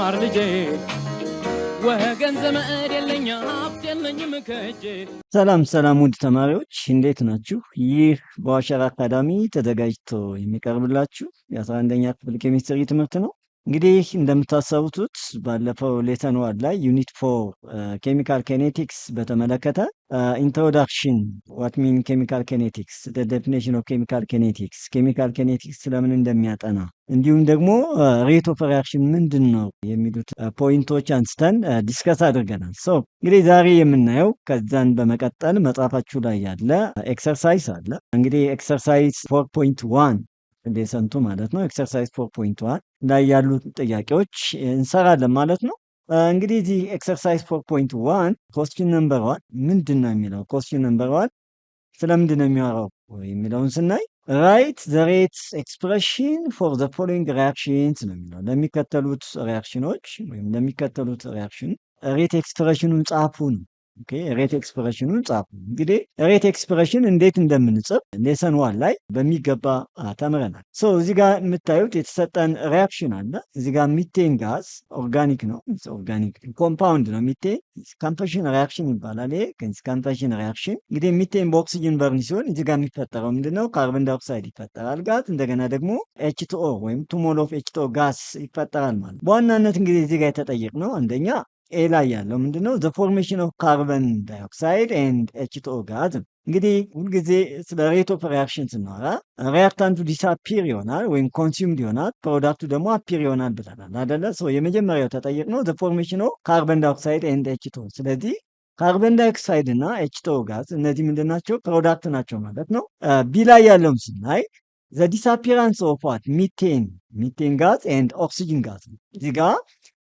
ማር ልጄ ወገን ዘመድ የለኝ ሀብት የለኝም ከእጄ። ሰላም ውድ ተማሪዎች እንዴት ናችሁ? ይህ በዋሸራ አካዳሚ ተዘጋጅቶ የሚቀርብላችሁ የ11ኛ ክፍል ኬሚስትሪ ትምህርት ነው። እንግዲህ እንደምታስታውሱት ባለፈው ሌሰን ዋን ላይ ዩኒት 4 ኬሚካል ኬኔቲክስ በተመለከተ ኢንትሮዳክሽን ዋት ሚን ኬሚካል ኬኔቲክስ ዴፊኒሽን ኦፍ ኬሚካል ኬኔቲክስ ስለምን እንደሚያጠና እንዲሁም ደግሞ ሬት ኦፍ ሪያክሽን ምንድን ነው የሚሉት ፖይንቶች አንስተን ዲስከስ አድርገናል። እንግዲህ ዛሬ የምናየው ከዛን በመቀጠል መጽሐፋችሁ ላይ ያለ ኤክሰርሳይዝ አለ። እንግዲህ ኤክሰርሳይዝ 4.1 ሌሰን 2 ማለት ነው። ኤክሰርሳይዝ 4.1 ላይ ያሉት ጥያቄዎች እንሰራለን ማለት ነው። እንግዲህ እዚህ ኤክሰርሳይዝ 4.1 ኮስችን ነምበር 1 ምንድን ነው የሚለው? ኮስችን ነምበር 1 ስለምንድን ነው የሚያወራው የሚለውን ስናይ ራይት ዘ ሬት ኤክስፕሬሽን ፎር ዘ ፎሎዊንግ ሪያክሽንስ ነው የሚለው። ለሚከተሉት ሪያክሽኖች ወይም ለሚከተሉት ሪያክሽን ሬት ኤክስፕሬሽኑን ጻፉ ነው። ኦኬ ሬት ኤክስፕሬሽኑን ጻፉ። እንግዲህ ሬት ኤክስፕሬሽን እንዴት እንደምንጽፍ ሌሰን ዋን ላይ በሚገባ ተምረናል። እዚህ ጋር የምታዩት የተሰጠን ሪያክሽን አለ። እዚህ ጋር ሚቴን ጋዝ ኦርጋኒክ ነው፣ ኦርጋኒክ ኮምፓውንድ ነው። ሚቴን ካምፐሽን ሪያክሽን ይባላል። ይሄ ካምፐሽን ሪያክሽን እንግዲህ ሚቴን በኦክሲጅን በርን ሲሆን እዚህ ጋር የሚፈጠረው ምንድነው? ካርቦን ዳይኦክሳይድ ይፈጠራል ጋዝ፣ እንደገና ደግሞ ኤችቱኦ ወይም ቱ ሞል ኦፍ ኤችቱኦ ጋዝ ይፈጠራል ማለት። በዋናነት እንግዲህ እዚህ ጋር የተጠየቅነው አንደኛ ኤ ላይ ያለው ምንድነው? ዘ ፎርሜሽን ኦፍ ካርበን ዳይኦክሳይድ ኤንድ ኤችቱኦ ጋዝ። እንግዲህ ሁልጊዜ ስለ ሬት ኦፍ ሪያክሽን ስናወራ ሪያክታንቱ ዲስአፒር ይሆናል ወይም ኮንሱምድ ይሆናል፣ ፕሮዳክቱ ደግሞ አፒር ይሆናል ብለናል አደለ? የመጀመሪያው ተጠየቅነው ዘ ፎርሜሽን ኦፍ ካርበን ዳይኦክሳይድ ኤንድ ኤችቱኦ። ስለዚህ ካርበን ዳይኦክሳይድ እና ኤችቱኦ ጋዝ እነዚህ ምንድን ናቸው? ፕሮዳክት ናቸው ማለት ነው። ቢ ላይ ያለውን ስናይ ዘ ዲስአፒራንስ ኦፍ ዋት ሚቴን ጋዝ ኤንድ ኦክሲጅን ጋዝ። እዚህ ጋር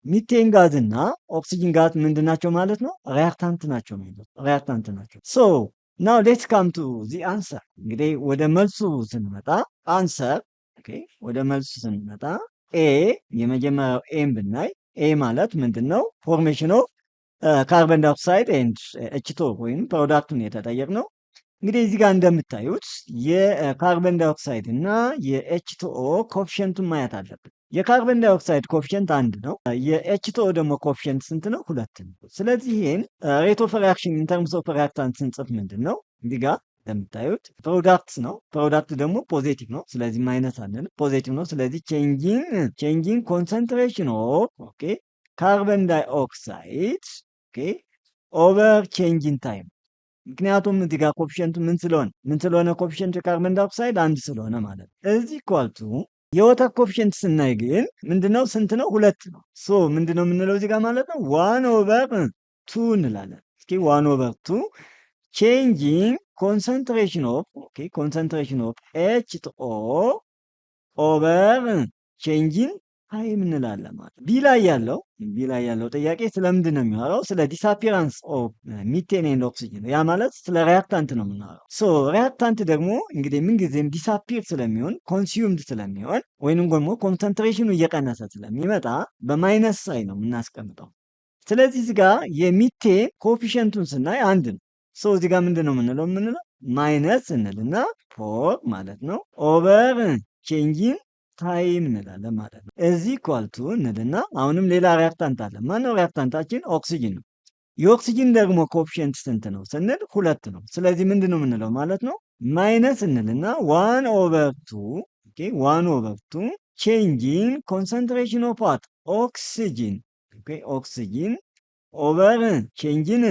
ሚቴን ጋዝ እና ኦክሲጅን ጋዝ ምንድን ናቸው ማለት ነው? ሪያክታንት ናቸው ማለት ሪያክታንት ናቸው። ናው ሌትስ ካም ቱ ዚ አንሰር። እንግዲህ ወደ መልሱ ስንመጣ አንሰር ወደ መልሱ ስንመጣ ኤ የመጀመሪያው ኤም ብናይ ኤ ማለት ምንድን ነው? ፎርሜሽን ኦፍ ካርበን ዳይኦክሳይድ ኤንድ ኤችቱኦ ወይም ፕሮዳክቱን የተጠየቅነው። እንግዲህ እዚህ ጋር እንደምታዩት የካርበን ዳይኦክሳይድ እና የኤችቱኦ ኮፊሽንቱን ማየት አለብን። የካርበን ዳይኦክሳይድ ኮፊሽንት 1 ነው። የኤችቱኦ ደግሞ ኮፊሽንት ስንት ነው? 2 ነው። ስለዚህ ይህን ሬት ኦፍ ሪያክሽን ኢን ተርምስ ኦፍ ሪያክታንት ስንጽፍ ምንድን ነው? እዚህ ጋር እንደምታዩት ፕሮዳክት ነው። ፕሮዳክት ደግሞ ፖዚቲቭ ነው። ስለዚህ ማይነስ አለን፣ ፖዚቲቭ ነው። ስለዚህ ቼንጂንግ ኮንሰንትሬሽን ኦፍ ካርበን ዳይኦክሳይድ ኦቨር ቼንጂንግ ታይም። ምክንያቱም እዚህ ጋር ኮፊሽንቱ ምን ስለሆነ ኮፊሽንቱ የካርበን ዳይኦክሳይድ 1 ስለሆነ ማለት ነው። እዚህ ኳልቱ የወተር ኮፊሽንት ስናይ ግን ምንድነው? ስንት ነው? 2 ነው። ምንድነው የምንለው እዚህ ጋር ማለት ነው? 1/2 እንላለን። እስኪ 1/2 ቼንጂንግ ኮንሰንትሬሽን ኦፍ ኤችቱኦ ኦቨር ቼንጂንግ ታይም እንላለን ማለት። ቢ ላይ ያለው ጥያቄ ስለምንድን ነው የሚያወራው? ስለ ዲስአፒራንስ ኦፍ ሚቴን ኤንድ ኦክሲጅን። ያ ማለት ስለ ሪያክታንት ነው የምናወራው። ሪያክታንት ደግሞ እንግዲህ ምንጊዜም ዲስአፒር ስለሚሆን ኮንሱምድ ስለሚሆን ወይንም ደግሞ ኮንሰንትሬሽኑ እየቀነሰ ስለሚመጣ በማይነስ ሳይ ነው የምናስቀምጠው። ስለዚህ እዚህ ጋር የሚቴን ኮፊሽንቱን ስናይ 1 ነው። እዚህ ጋር ምንድን ነው የምንለው ማይነስ እንልና 4 ማለት ነው ኦቨር ቼንጂንግ ታይም እንላለን ማለት ነው። እዚህ ኳልቱ እንልና አሁንም ሌላ ሪያክታንት አለ። ማነው ሪያክታንታችን? ኦክሲጅን ነው። የኦክሲጅን ደግሞ ኮፊሽንት ስንት ነው ስንል 2 ነው። ስለዚህ ምንድን ነው የምንለው ማለት ነው? ማይነስ እንልና 1/2 ቼንጂንግ ኮንሰንትሬሽን ኦፍ ዋት ኦክሲጅን ኦቨር ቼንጂን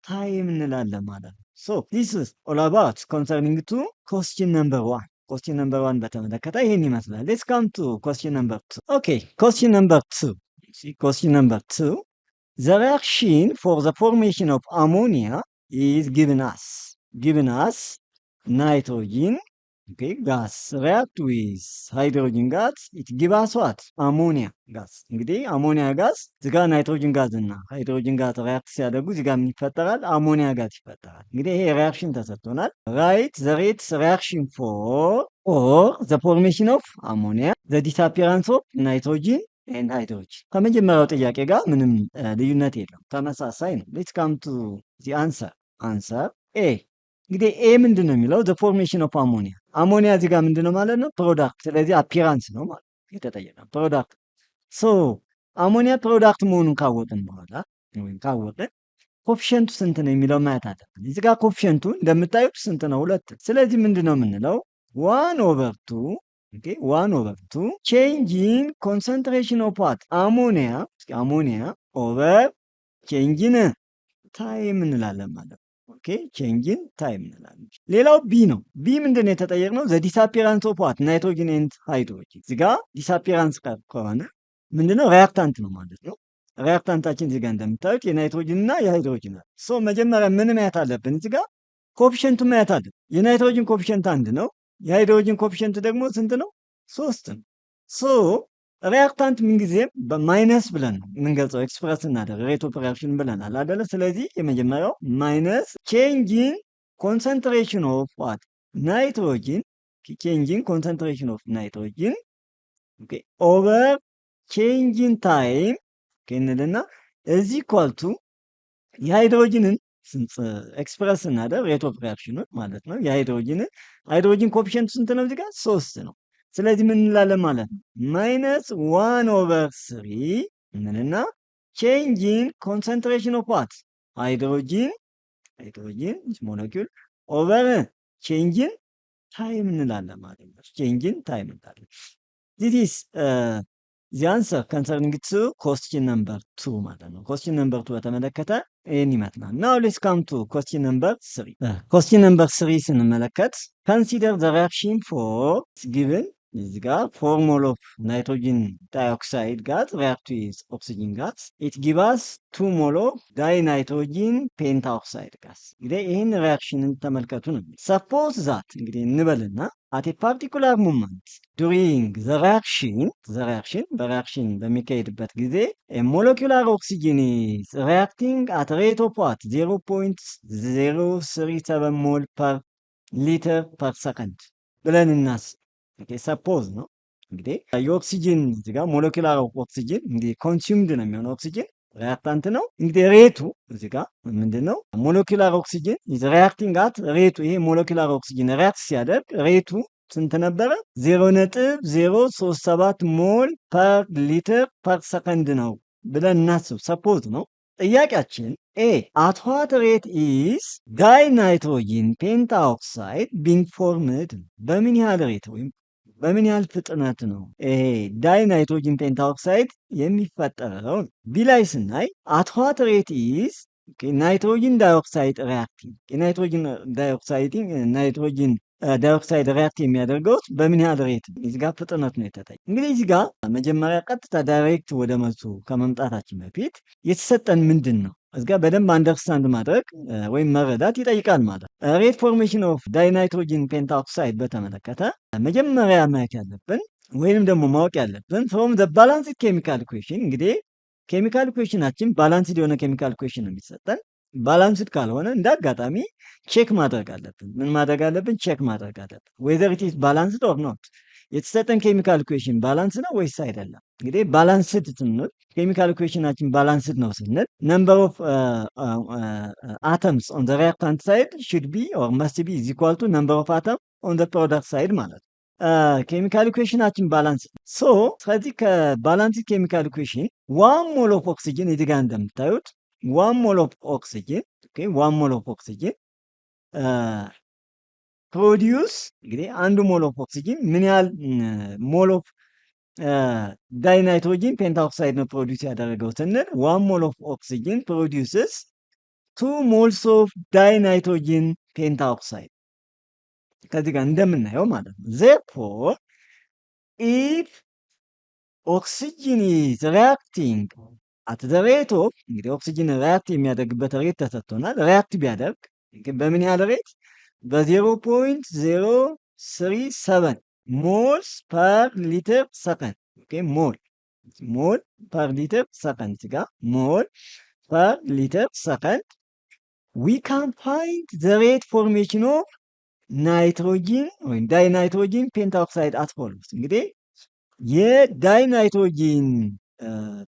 ታይም እንላለን ማለት ነው። ዲስ ኢዝ ኦል አባውት ኮንሰርኒንግ ቱ ኮስችን ነምበር 1። ኮስችን ነምበር 1 በተመለከተ ይሄን ይመስላል። ሌትስ ካም ቱ ኮስችን ነምበር 2። ኦኬ ኮስችን ነምበር 2 ዘ ሪያክሽን ፎር ዘ ፎርሜሽን ኦፍ አሞኒያ ኢዝ ጊቭን አስ ናይትሮጂን ጋስ ሪያክት ዊዝ ሃይድሮጂን ጋዝ ኢት ጊቭ አስ ዋት አሞኒያ ጋዝ። እንግዲህ አሞኒያ ጋዝ እዚጋ ናይትሮጂን ጋዝ እና ሃይድሮጂን ጋዝ ሪያክት ሲያደርጉ እዚጋ ምን ይፈጠራል? አሞኒያ ጋዝ ይፈጠራል። እንግዲህ ይሄ ሪያክሽን ተሰጥቶናል። ራይት ዘ ሬት ሪያክሽን ፎር ዘ ፎርሜሽን ኦፍ አሞኒያ ዘ ዲስአፒራንስ ኦፍ ናይትሮጂን ኤንድ ሃይድሮጂን። ከመጀመሪያው ጥያቄ ጋር ምንም ልዩነት የለም፣ ተመሳሳይ ነው። ሌትስ ካም ቱ ዚ አንሰር ኤ። እንግዲህ ኤ ምንድን ነው የሚለው? ዘ ፎርሜሽን ኦፍ አሞኒያ። አሞኒያ እዚህ ጋር ምንድን ነው ማለት ነው? ፕሮዳክት። ስለዚህ አፒራንስ ነው ማለት የተጠየቀ ፕሮዳክት። አሞኒያ ፕሮዳክት መሆኑን ካወቅን በኋላ ወይም ካወቅን ኮፊሸንቱ ስንት ነው የሚለው ማየት አለብን። እዚህ ጋር ኮፊሸንቱ እንደምታዩት ስንት ነው? 2። ስለዚህ ምንድን ነው የምንለው? 1/2 1/2 ቼንጅ ኢን ኮንሰንትሬሽን ኦፍ ዋት አሞኒያ ኦቨር ቼንጅን ታይም እንላለን ማለት ነው። ኦኬ ቼንጅን ታይም እንላለን። ሌላው ቢ ነው። ቢ ምንድን ነው የተጠየቅነው? ዘ ዲስአፒራንስ ኦፍ ዋት ናይትሮጅን ኤንድ ሃይድሮጅን። እዚህ ጋር ዲስአፒራንስ ከሆነ ምንድነው? ሪያክታንት ነው ማለት ነው። ሪያክታንታችን እዚህ ጋር እንደምታዩት የናይትሮጅን እና የሃይድሮጅን አለ። ሶ መጀመሪያ ምን ማየት አለብን? እዚህ ጋር ኮፊሸንቱ ማየት አለብን። የናይትሮጅን ኮፊሸንት 1 ነው። የሃይድሮጅን ኮፊሸንት ደግሞ ስንት ነው? 3 ነው። ሶ ሪያክታንት ምንጊዜም በማይነስ ብለን ነው የምንገልጸው። ኤክስፕረስ እናደርግ ሬት ኦፍ ሪያክሽን ብለናል አይደለ? ስለዚህ የመጀመሪያው ማይነስ ቼንጂን ኮንሰንትሬሽን ኦፍ ዋት ናይትሮጅን ቼንጂን ኮንሰንትሬሽን ኦፍ ናይትሮጅን ኦቨር ቼንጂን ታይም እንልና እዚህ ኳልቱ የሃይድሮጅንን ኤክስፕረስ ስናደርግ ሬት ኦፍ ሪያክሽኑን ማለት ነው። ሃይድሮጅን ኮፊሸንቱ ስንት ነው? እዚህ ጋር 3 ነው። ስለዚህ ምን እንላለን ማለት ነው? ማይነስ 1/3 እንልና ቼንጂን ኮንሰንትሬሽን ኦፍ ዋት ሃይድሮጂን ሞለኪውል ኦቨር ቼንጂን ታይም እንላለን ማለት ነው። ቼንጂን ታይም እንላለን። ዚስ ኢዝ the answer concerning to question number 2 ማለት ነው። question number 2 በተመለከተ ይህን ይመስላል። now let's come to question number 3 question number 3 ስንመለከት consider the reaction for given እዚህ ጋር four mole of nitrogen dioxide gas react with oxygen gas it give us 2 mole of dinitrogen pentaoxide gas እንግዲህ ይህን ሪያክሽንን ተመልከቱ ነው። suppose that እንግዲህ እንበልና at a particular moment during the reaction በሪያክሽን በሚካሄድበት ጊዜ a molecular oxygen is reacting at a rate of what 0.037 mole per liter per second ብለን እናስብ። ሰፖዝ ነው እንግዲህ የኦክሲጅን እዚህ ጋር ሞለኪላር ኦክሲጅን እንግዲህ ኮንሱምድ ነው የሚሆነው። ኦክሲጅን ሪያክታንት ነው። እንግዲህ ሬቱ እዚህ ጋር ምንድነው? ሞለኪላር ኦክሲጅን ኢዝ ሪያክቲንግ አት ሬቱ ይሄ ሞለኪላር ኦክሲጅን ሪያክት ሲያደርግ ሬቱ ስንት ነበረ? 0.037 ሞል ፐር ሊትር ፐር ሰከንድ ነው ብለን እናስብ። ሰፖዝ ነው። ጥያቄያችን ኤ አት ዋት ሬት ኢዝ ዳይናይትሮጂን ፔንታኦክሳይድ ቢንግ ፎርምድ በምን ያህል ሬት ወይም በምን ያህል ፍጥነት ነው ይሄ ዳይናይትሮጂን ፔንታኦክሳይድ የሚፈጠረው? ቢ ላይ ስናይ አት ዋት ሬት ኢዝ ናይትሮጂን ዳይኦክሳይድ ሪያክቲንግ ናይትሮጂን ዳይኦክሳይድ ሪያክት የሚያደርገው በምን ያህል ሬት? እዚህ ጋር ፍጥነት ነው የተጠየቀው። እንግዲህ እዚህ ጋር መጀመሪያ ቀጥታ ዳይሬክት ወደ መልሱ ከመምጣታችን በፊት የተሰጠን ምንድን ነው እዚህ ጋር በደንብ አንደርስታንድ ማድረግ ወይም መረዳት ይጠይቃል ማለት ነው። ሬት ፎርሜሽን ኦፍ ዳይናይትሮጂን ፔንታኦክሳይድ በተመለከተ መጀመሪያ ማየት ያለብን ወይንም ደግሞ ማወቅ ያለብን ፍሮም ዘ ባላንስድ ኬሚካል ኢኩዌሽን እንግዲህ ኬሚካል ኢኩዌሽናችን ባላንስድ የሆነ ኬሚካል ኢኩዌሽን ነው የሚሰጠን። ባላንስድ ካልሆነ እንደ አጋጣሚ ቼክ ማድረግ አለብን። ምን ማድረግ አለብን? ቼክ ማድረግ አለብን ዌዘር ኢት ኢዝ ባላንስድ ኦር ኖት። የተሰጠን ኬሚካል ኢኩዌሽን ባላንስ ነው ወይስ አይደለም? እንግዲህ ባላንስድ ስንል ኬሚካል ኢኩዌሽናችን ባላንስድ ነው ስንል ነምበር ኦፍ አተምስ ኦን ዘ ሪያክታንት ሳይድ ሹድ ቢ ኦር መስት ቢ ኢዝ ኢኳል ቱ ነምበር ኦፍ አተም ኦን ዘ ፕሮዳክት ሳይድ ማለት ነው። ኬሚካል ኢኩዌሽናችን ባላንስ ሶ ስለዚህ ከባላንስድ ኬሚካል ኢኩዌሽን ዋን ሞል ኦፍ ኦክሲጅን እዚህ ጋር እንደምታዩት ዋን ሞል ኦፍ ኦክሲጅን ፕሮዲዩስ እንግዲህ አንዱ ሞል ኦፍ ኦክሲጅን ምን ያህል ሞል ኦፍ ዳይናይትሮጂን ፔንታኦክሳይድ ነው ፕሮዲውስ ያደረገው ስንል ዋን ሞል ኦፍ ኦክሲጅን ፕሮዲውስስ 2 ሞልስ ኦፍ ዳይናይትሮጂን ፔንታኦክሳይድ ከዚህ ጋር እንደምናየው ማለት ነው። ዜርፎር ኢፍ ኦክሲጅን ኢዝ ሪያክቲንግ አት ዘ ሬት ኦፍ እንግዲህ ኦክሲጅን ሪያክት የሚያደርግበት ሬት ተሰጥቶናል። ሪያክት ቢያደርግ በምን ያህል ሬት? በ0.037 ሞልስ ፐር ሊትር ሰከንድ ሞል ፐር ሊትር ሰከንድ ጋር ሞል ፐር ሊትር ሰከንድ ዊ ካን ፋይንድ ዘ ሬት ፎርሜሽን ኦፍ ናይትሮጂን ወይም ዳይናይትሮጂን ፔንታኦክሳይድ አት ፎሎውስ እንግዲህ የዳይናይትሮጂን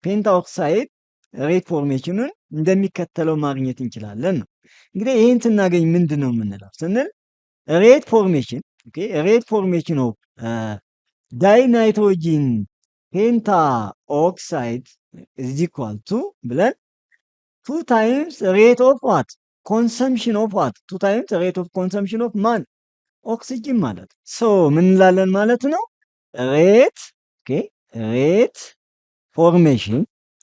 ፔንታኦክሳይድ ሬት ፎርሜሽኑን እንደሚከተለው ማግኘት እንችላለን ነው። እንግዲህ ይህን ስናገኝ ምንድን ነው የምንለው ስንል ሬት ፎርሜሽን ኦፍ ዳይናይትሮጂን ፔንታኦክሳይድ is equal to ብለን 2 times rate of what consumption of what 2 times rate of consumption of ማን ኦክሲጅን ማለት ሶ ምን እንላለን ማለት ነው ሬት ኦኬ ሬት ፎርሜሽን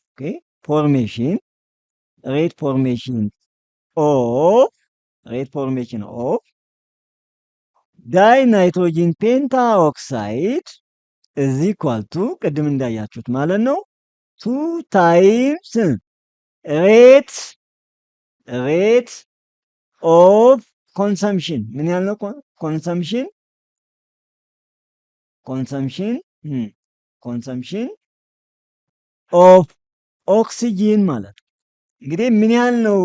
ኦኬ ፎርሜሽን ሬት ፎርሜሽን ኦፍ ሬት ፎርሜሽን ኦፍ ዳይ ናይትሮጂን ፔንታ ኦክሳይድ is equal to ቅድም እንዳያችሁት ማለት ነው 2 times rate of consumption ምን ያህል ነው consumption of oxygen ማለት እንግዲህ ምን ያህል ነው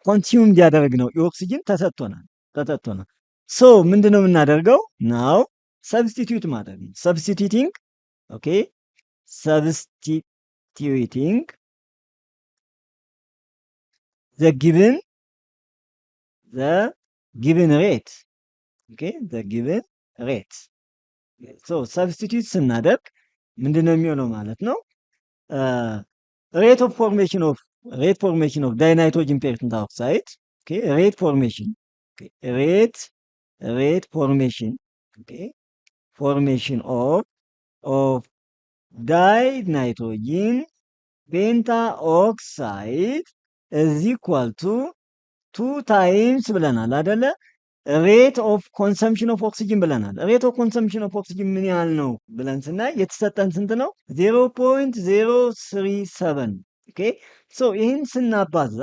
ኮንሱም እንዲያደርግ ነው የኦክሲጅን ተሰጥቶናል ሶ ምንድነው የምናደርገው ናው ሰብስቲቲዩት ማድረግ ነው ሰብስቲቲዩቲንግ ኦኬ substituting the given rate okay the given rate so substitute ስናደርግ ምንድነው የሚሆነው ማለት ነው rate formation of dinitrogen pentoxide okay rate formation okay formation of dinitrogen pentaoxide is equal to 2 times ብለናል አይደለ rate of consumption of oxygen ብለናል rate of consumption of oxygen ምን ያህል ነው ብለን ስናይ የተሰጠን ስንት ነው 0.037 ኦኬ ሶ ይሄን ስናባዛ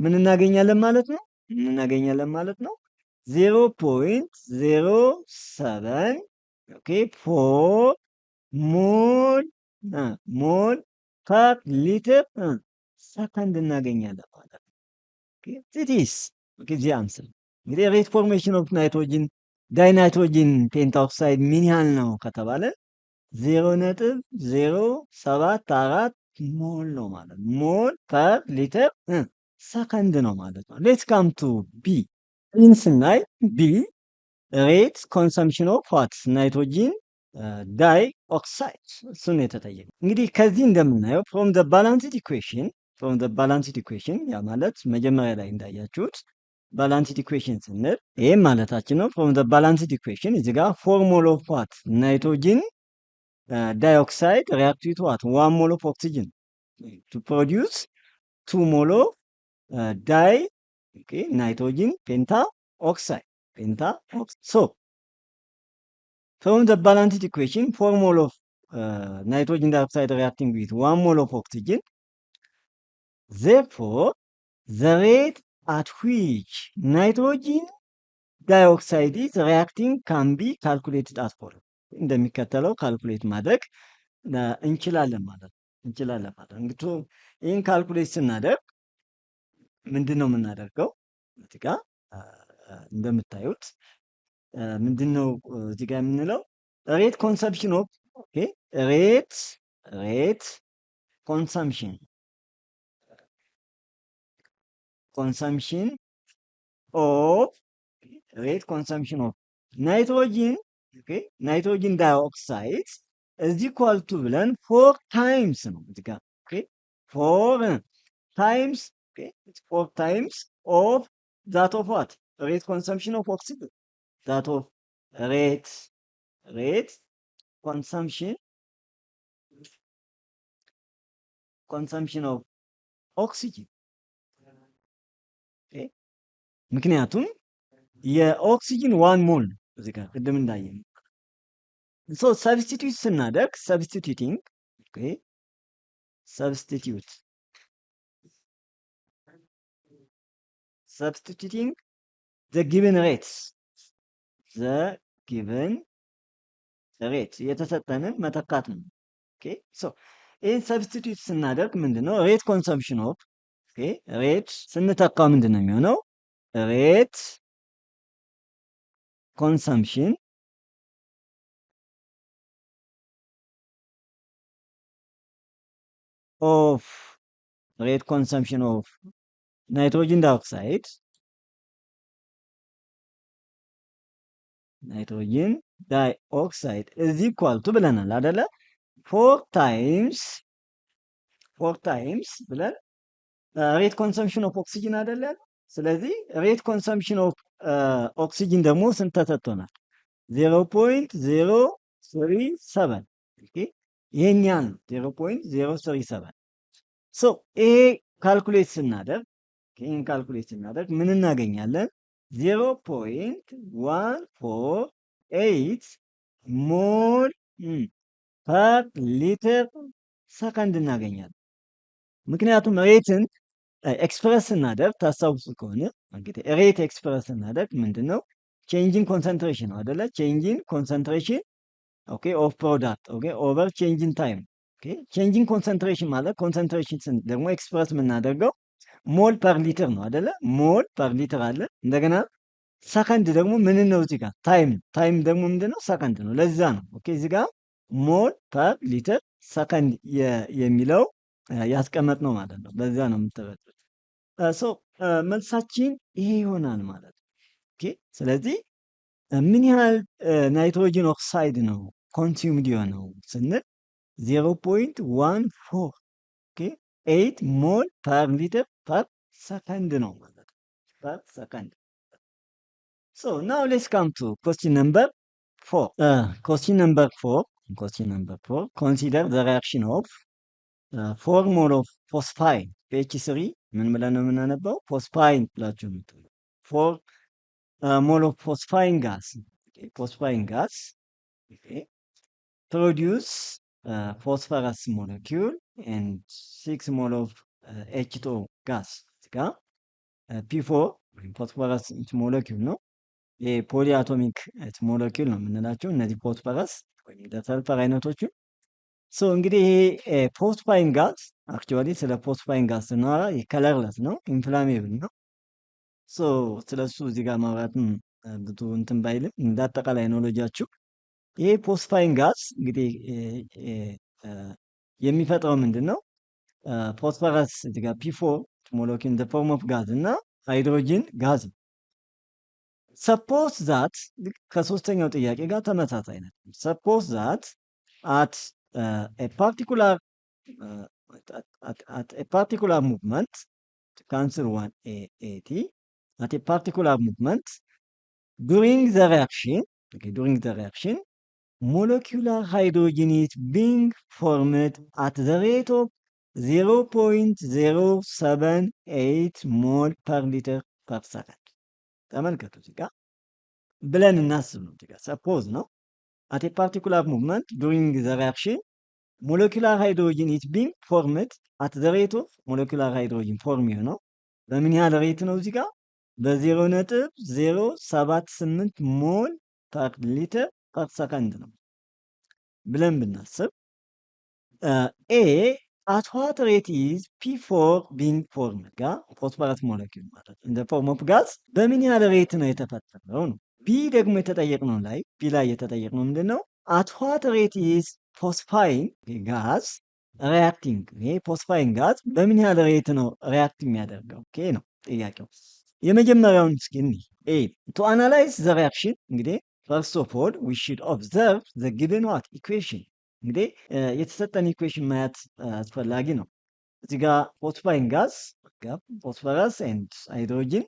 ምን እናገኛለን ማለት ነው 0.07 ኦኬ ፎር ሞል ፐር ሊትር ሰከንድ እናገኛለን ማለት ነው ኦኬ ዚስ ኦኬ ዚ አንሰር እንግዲህ ሬት ፎርሜሽን ኦፍ ናይትሮጂን ዳይናይትሮጂን ፔንታኦክሳይድ ምን ያህል ነው ከተባለ 0.074 ሞል ነው ማለት ሞል ፐር ሊትር ሰከንድ ነው ማለት ነው ሌትስ ካም ቱ ቢ ኢን ስናይ ቢ ሬት ኮንሰምፕሽን ኦፍ ዋት ናይትሮጂን ዳይ ኦክሳይድ እሱን የተጠየቀ እንግዲህ ከዚህ እንደምናየው ፍሮም ዘ ባላንስድ ኢኩዌሽን ያ ማለት መጀመሪያ ላይ እንዳያችሁት ባላንስድ ኢኩዌሽን ስንል ይሄም ማለታችን ነው ፍሮም ዘ ባላንስድ ኢኩዌሽን እዚህ ጋር 4 ሞል ኦፍ ዋት ናይትሮጂን ዳይኦክሳይድ react with what 1 mole of oxygen to produce 2 mole of nitrogen pentaoxide so from the balanced equation 4 mole of nitrogen dioxide reacting with 1 mole of oxygen therefore the rate at which nitrogen dioxide is reacting can be calculated as follows እንደሚከተለው ካልኩሌት ማድረግ እንችላለን ማለት እንግዲህ ይህን ካልኩሌት ስናደርግ ምንድነው የምናደርገው እዚህ ጋር እንደምታዩት ምንድነው እዚህ ጋር የምንለው ሬት ኮንሰምፕሽን ኦፍ ኦኬ ሬት ኮንሰምፕሽን ኦፍ ናይትሮጂን ናይትሮጂን ዳይኦክሳይድ is equal to ብለን 4 times ነው እዚህ ጋር ኦኬ 4 times of that of what rate consumption of oxygen that of rate consumption of oxygen ኦኬ ምክንያቱም የኦክሲጅን 1 ሞል እዚህ ጋር ቅድም እንዳየን so substitute ስናደርግ substituting the given rates የተሰጠንን መተካት ነው so ይህን substitute ስናደርግ ምንድነው rate consumption of rate ስንተካ ምንድነው የሚሆነው rate consumption of nitrogen dioxide is equal to ብለናል አይደለ ፎር ታይምስ ብለን ሬት ኮንሰምፕሽን ኦፍ ኦክሲጅን አይደለ ያለው። ስለዚህ ሬት ኮንሰምፕሽን ኦፍ ኦክሲጅን ደግሞ ስንት ተሰጥቶናል? 0.037 ይሄኛን 0.037 ሶ ይሄ ካልኩሌት ስናደርግ ምን እናገኛለን? 0.148 ሞል ፐር ሊትር ሰከንድ እናገኛለን። ምክንያቱም ሬትን ኤክስፕረስ ስናደርግ ታስታውሱ ከሆነ እንግዲህ ሬት ኤክስፕረስ ስናደርግ ምንድን ነው? ቼንጂን ኮንሰንትሬሽን ነው አይደለ? ቼንጂን ኮንሰንትሬሽን ኦኬ ኦፍ ፕሮዳክት ኦኬ ኦቨር ቼንጂን ታይም ኦኬ። ቼንጂን ኮንሰንትሬሽን ማለት ኮንሰንትሬሽን ደግሞ ኤክስፕረስ የምናደርገው ሞል ፐር ሊትር ነው አይደለ? ሞል ፐር ሊትር አለ። እንደገና ሰከንድ ደግሞ ምን ነው? እዚህ ጋር ታይም ደግሞ ምንድነው? ሰከንድ ነው። ለዛ ነው ኦኬ እዚህ ጋር ሞል ፐር ሊትር ሰከንድ የሚለው ያስቀመጥ ነው ማለት ነው። በዛ ነው የምትረዱት። ሶ መልሳችን ይሄ ይሆናል ማለት ነው። ኦኬ ስለዚህ ምን ያህል ናይትሮጅን ኦክሳይድ ነው ኮንሱምድ የሆነው ስንል 0.14 ኦኬ 8 ሞል ፐር ሊትር ፐር ሰከንድ ነው ማለት ነው። ፐር ሰከንድ። ሶ ናው ሌትስ ካም ቱ question number 4. Question number 4 consider the reaction of 4 mole of phosphine pH3 ምን ብለን ነው የምናነባው? ፎስፋይን ብላችሁ የምትሉ 4 mole of phosphine gas produce phosphorus molecule and 6 mole of H2O gas ጋር P4 ፎስፈረስ ሞለኪውል ነው። የፖሊ አቶሚክ ሞለኪውል ነው የምንላቸው እነዚህ ፎስፈረስ ወይም ሰልፈር አይነቶቹ። ሶ እንግዲህ ይሄ ፎስፋይን ጋዝ አክቹዋሊ ስለ ፎስፋይን ጋዝ ስናወራ ከለርለስ ነው፣ ኢንፍላሜብል ነው። ሶ ስለሱ እዚህ ጋር ማውራትም ብዙ እንትን ባይልም እንዳጠቃላይ ኖሎጂያችሁ ይሄ ፎስፋይን ጋዝ እንግዲህ የሚፈጥረው ምንድን ነው? ፎስፈረስ እዚህ ጋር ፒ4 ሞለኪውል ዘ ፎርም ኦፍ ጋዝ እና ሃይድሮጂን ጋዝ ነው። ሰፖዝ ዛት ከሶስተኛው ጥያቄ ጋር ተመሳሳይ ነው። ሰፖዝ ዛት at a particular movement to cancel 180 at a particular movement during the reaction molecular hydrogen is being formed at the rate of 0.078 mole per liter per second። ተመልከቱ እዚህ ጋር ብለን እናስብ ነው። እዚህ ጋር ሰፖዝ ነው at a particular movement during the reaction molecular hydrogen is being formed at the rate of molecular hydrogen form ነው በምን ያህል ሬት ነው? እዚህ ጋር በ0.078 ሞል ፐር ሊትር ፐር ሰከንድ ነው ብለን ብናስብ ኤ at what rate is P4 being formed ጋር ፎስፈረስ ሞለኪውል ማለት እንደ ፎርም ኦፍ ጋዝ በምን ያህል ሬት ነው የተፈጠረው ነው። ቢ ደግሞ የተጠየቅነው ምንድን ነው? at what rate is ፎስፋይን ጋዝ ሪያክቲንግ። ይሄ ፎስፋይን ጋዝ በምን ያህል ሬት ነው ሪያክት የሚያደርገው? ኦኬ ነው ጥያቄው። የመጀመሪያውን እስኪ ኤ to analyze the reaction እንግዲህ first of all we should observe the given what equation እንግዲህ የተሰጠን ኢኩዌሽን ማየት አስፈላጊ ነው። እዚህ ጋር ፎስፋይን ጋዝ ፎስፈረስ ኤንድ ሃይድሮጂን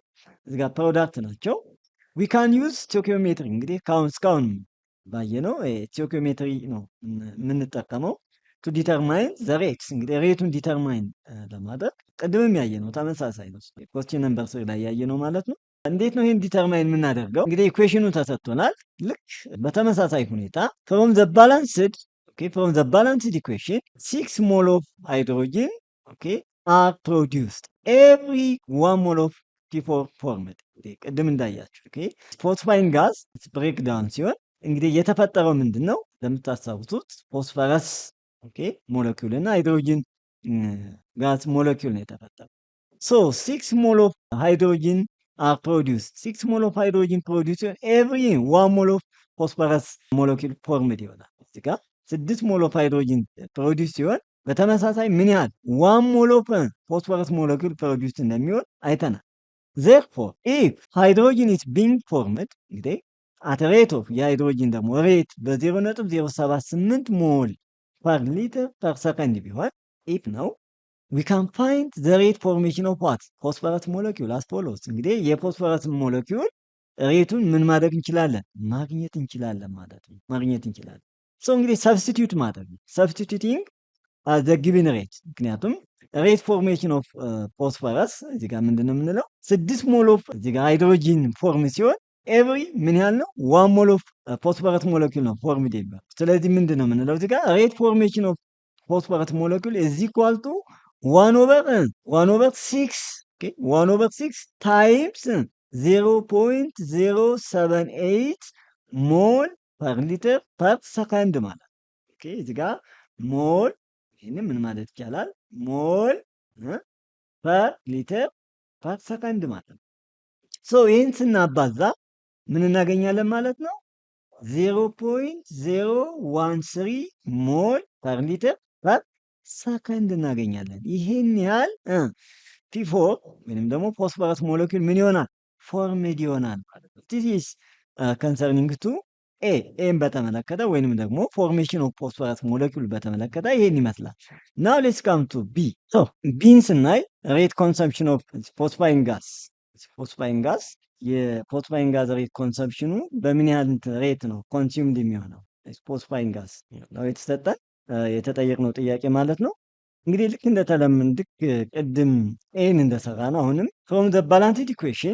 እዚህ ጋር ፕሮዳክት ናቸው። ዊ ካን ዩዝ ስቶኪዮሜትሪ እንግዲህ እስካሁን ባየነው ስቶኪዮሜትሪ ነው የምንጠቀመው ቱ ዲተርማይን ዘ ሬትስ እንግዲህ ሬቱን ዲተርማይን ለማድረግ ቅድምም ያየነው ተመሳሳይ ነው። ኮስችን ነምበር 3 ላይ ያየነው ማለት ነው። እንዴት ነው ይሄን ዲተርማይን የምናደርገው? እንግዲህ ኢኩዌሽኑ ተሰጥቶናል። ልክ በተመሳሳይ ሁኔታ from the balanced equation 6 mole of hydrogen are produced every 1 mole of P4 formed ቅድም እንዳያችሁ ፎስፋይን ጋዝ ብሬክዳውን ሲሆን እንግዲህ የተፈጠረው ምንድን ነው? እንደምታስታውሱት ፎስፈረስ ሞለኪውል እና ሃይድሮጂን ጋዝ ሞለኪውል ነው የተፈጠረው። ሶ 6 mole of hydrogen are produced 6 mole of hydrogen produced every 1 mole of phosphorus molecule formed ይሆናል። እዚህ ጋር 6 mole of hydrogen ፕሮዲውስ ሲሆን በተመሳሳይ ምን ያህል 1 mole of phosphorus molecule ፕሮዲውስ እንደሚሆን አይተናል። therefore if hydrogen is being formed እንግዲህ at rate of የሃይድሮጂን ደግሞ ሬት በ0.078 ሞል per liter per second ቢሆን if ነው we can find the rate formation of what phosphorus molecule as follows እንግዲህ የፎስፈረስ ሞለኪውል ሬቱን ምን ማድረግ እንችላለን ማግኘት እንችላለን ማለት ነው ማግኘት እንችላለን ሶ እንግዲህ ሰብስቲቲዩት ማድረግ ነው ሰብስቲቲዩቲንግ the given rate ምክንያቱም ሬት ፎርሜሽን ኦፍ ፎስፈረስ እዚህ ጋር ምንድነው የምንለው 6 ሞል ኦፍ እዚህ ጋር ሃይድሮጂን ፎርም ሲሆን ኤቭሪ ምን ያህል ነው 1 ሞል ኦፍ ፎስፈረስ ሞለኪውል ነው ፎርም ይደረጋል ስለዚህ ምንድነው የምንለው እዚህ ጋር ሬት ፎርሜሽን ኦፍ ፎስፈረስ ሞለኪውል is equal to 1 over 6 okay 1 over 6 times 0.078 ሞል per liter per second ማለት ኦኬ እዚህ ጋር ሞል ይሄንን ምን ማለት ይቻላል ሞል per liter per second ማለት ነው ሶ ይሄን ስናባዛ ምን እናገኛለን ማለት ነው 0.013 ሞል per liter per second እናገኛለን ይሄን ያህል P4 ወይንም ደግሞ ፎስፈረስ ሞለኪውል ምን ይሆናል ፎርምድ ይሆናል ማለት ነው this is concerning to ኤን በተመለከተ ወይንም ደግሞ ፎርሜሽን ኦፍ ፎስፈረስ ሞለኪውል በተመለከተ ይሄን ይመስላል ናው ሌትስ ካም ቱ ቢ ሶ ቢን ስናይ ሬት ኮንሰምፕሽን ኦፍ ፎስፋይን ጋዝ የፎስፋይን ጋዝ ሬት ኮንሰምፕሽኑ በምን ያህል ሬት ነው ኮንሱምድ የሚሆነው ፎስፋይን ጋዝ ነው የተጠየቅነው ጥያቄ ማለት ነው እንግዲህ ልክ እንደተለመደ ቅድም ኤን እንደሰራ ነው አሁንም from the balanced equation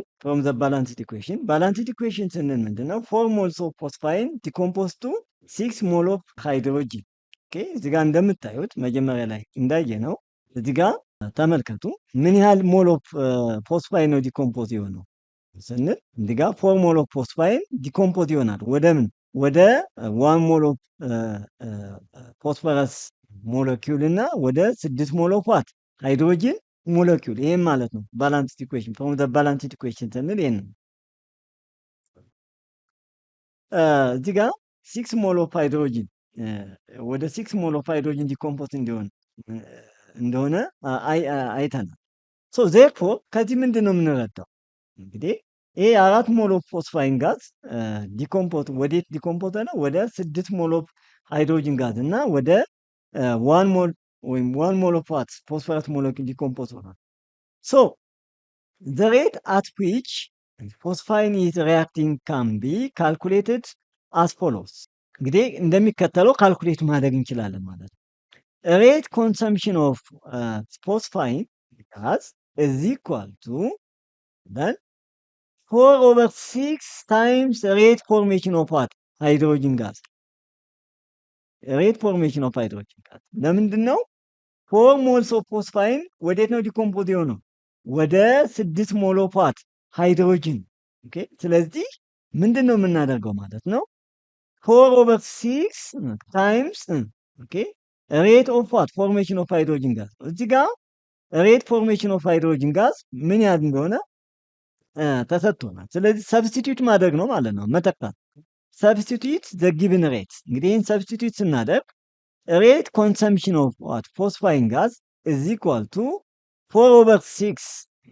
balanced equation ስንል ምንድነው 4 moles of phosphine decomposed to 6 mol of hydrogen ኦኬ እዚህ ጋር እንደምታዩት መጀመሪያ ላይ እንዳየነው እዚህ ጋር ተመልከቱ ምን ያህል ሞል ኦፍ ፎስፋይን ነው ዲኮምፖዝ የሆነው ስንል እዚህ ጋር 4 ሞል ኦፍ ፎስፋይን ዲኮምፖዝ ይሆናል ወደ ምን ወደ 1 ሞል ኦፍ ፎስፈረስ ሞለኪውል እና ወደ 6 ሞል ኦፍ ዋት ሃይድሮጅን ሞለኪውል ይሄን ማለት ነው ባላንስድ ኢኩዌሽን from the balanced equation ስንል ይሄን እዚህ ጋር 6 ሞል ኦፍ ሃይድሮጅን ወደ 6 ሞል ኦፍ ሃይድሮጅን ዲኮምፖዝ እንደሆነ አይተናል ሶ therefore ከዚህ ምንድነው የምንረዳው እንግዲህ ይሄ 4 ሞል ኦፍ ፎስፋይን ጋዝ ዲኮምፖዝ ወዴት ዲኮምፖዝ ነው ወደ 6 ሞል ኦፍ ሃይድሮጅን ጋዝ እና ወደ 1 ሞል ወይም 1 ሞል ኦፍ ዋት ፎስፈረስ ሞለኪውል ዲኮምፖዝ ሆኗል ሶ the rate at which phosphine is reacting can be calculated as follows እንግዲህ እንደሚከተለው ካልኩሌት ማድረግ እንችላለን ማለት ነው rate consumption of phosphine gas is equal to then 4 over 6 times rate formation of what hydrogen gas ሬት ፎርሜሽን ኦፍ ሃይድሮጅን ጋዝ ለምንድነው 4 ሞልስ ኦፍ ፎስፋይን ወዴት ነው ዲኮምፖዝ የሆነው ወደ 6 ሞል ኦፍ ዋት ሃይድሮጅን ኦኬ ስለዚህ ምንድነው የምናደርገው ማለት ነው 4 over 6 times ኦኬ ሬት ኦፍ ዋት ፎርሜሽን ኦፍ ሃይድሮጅን ጋዝ እዚህ ጋር ሬት ፎርሜሽን ኦፍ ሃይድሮጅን ጋዝ ምን ያህል እንደሆነ ተሰጥቶናል ስለዚህ ሰብስቲቲዩት ማድረግ ነው ማለት ነው መተካት substitute the given rate እንግዲህ substitute ስናደርግ rate consumption of what phosphine gas is equal to 4 over 6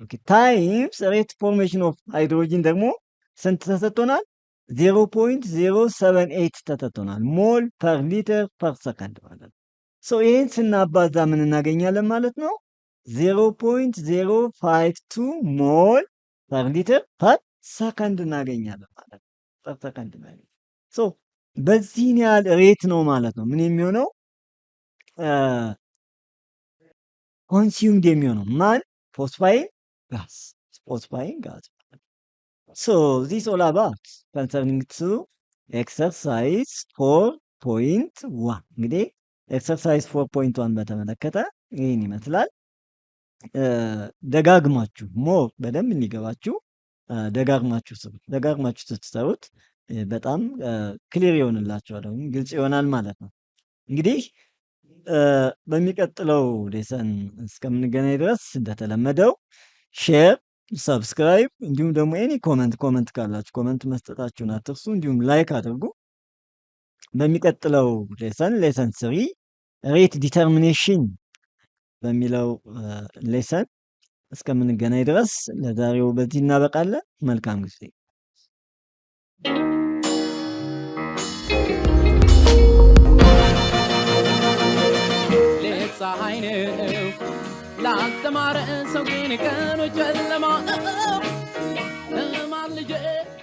okay times rate formation of hydrogen ደግሞ ስንት ተሰጥቶናል 0.078 ተሰጥቶናል ሞል per liter per second ማለት ሶ ይሄን ስናባዛ ምን እናገኛለን ማለት ነው 0.052 ሞል per liter per second እናገኛለን ማለት per second ማለት ሶ በዚህን ያህል ሬት ነው ማለት ነው ምን የሚሆነው ኮንሱምድ የሚሆነው ማን ፎስፋይን ጋዝ so this all about concerning to exercise 4.1 እንግዲህ exercise 4.1 በተመለከተ ይሄን ይመስላል ደጋግማችሁ በደንብ እንዲገባችሁ ደጋግማችሁ ስትሰሩት በጣም ክሊር ይሆንላችኋል ግልጽ ይሆናል ማለት ነው እንግዲህ በሚቀጥለው ሌሰን እስከምንገናኝ ድረስ እንደተለመደው ሼር ሰብስክራይብ እንዲሁም ደግሞ ኤኒ ኮመንት ካላችሁ ኮመንት መስጠታችሁን አትርሱ እንዲሁም ላይክ አድርጉ በሚቀጥለው ሌሰን 3 ሬት ዲተርሚኔሽን በሚለው ሌሰን እስከምንገናኝ ድረስ ለዛሬው በዚህ እናበቃለን መልካም ጊዜ ያልተማረ ሰው ግን ቀኑ ጨለማ